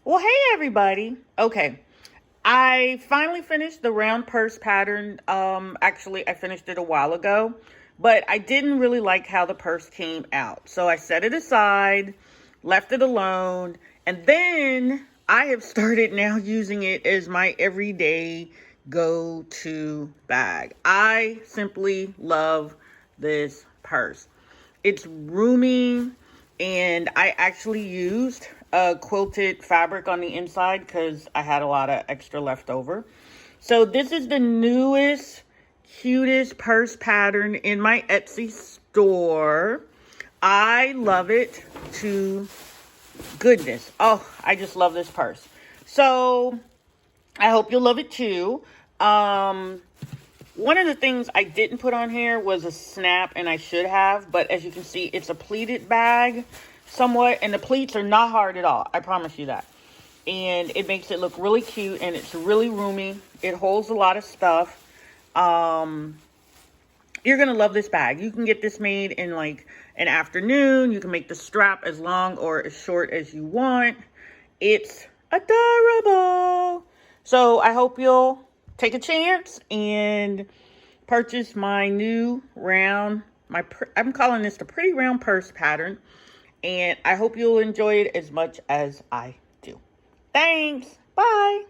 Well, hey everybody. Okay. I finally finished the round purse pattern. Actually, I finished it a while ago, but I didn't really like how the purse came out. So I set it aside, left it alone, and then I have started now using it as my everyday go-to bag. I simply love this purse. It's roomy, and I actually used a quilted fabric on the inside because I had a lot of extra left over. So this is the newest, cutest purse pattern in my Etsy store. I love it to goodness. Oh, I just love this purse. So I hope you'll love it too. One of the things I didn't put on here was a snap, and I should have, but as you can see, it's a pleated bag somewhat, and the pleats are not hard at all. I promise you that. And it makes it look really cute, and it's really roomy. It holds a lot of stuff. You're going to love this bag. You can get this made in like an afternoon. You can make the strap as long or as short as you want. It's adorable. So I hope you'll take a chance and purchase my new round, I'm calling this the pretty round purse pattern. And I hope you'll enjoy it as much as I do. Thanks. Bye.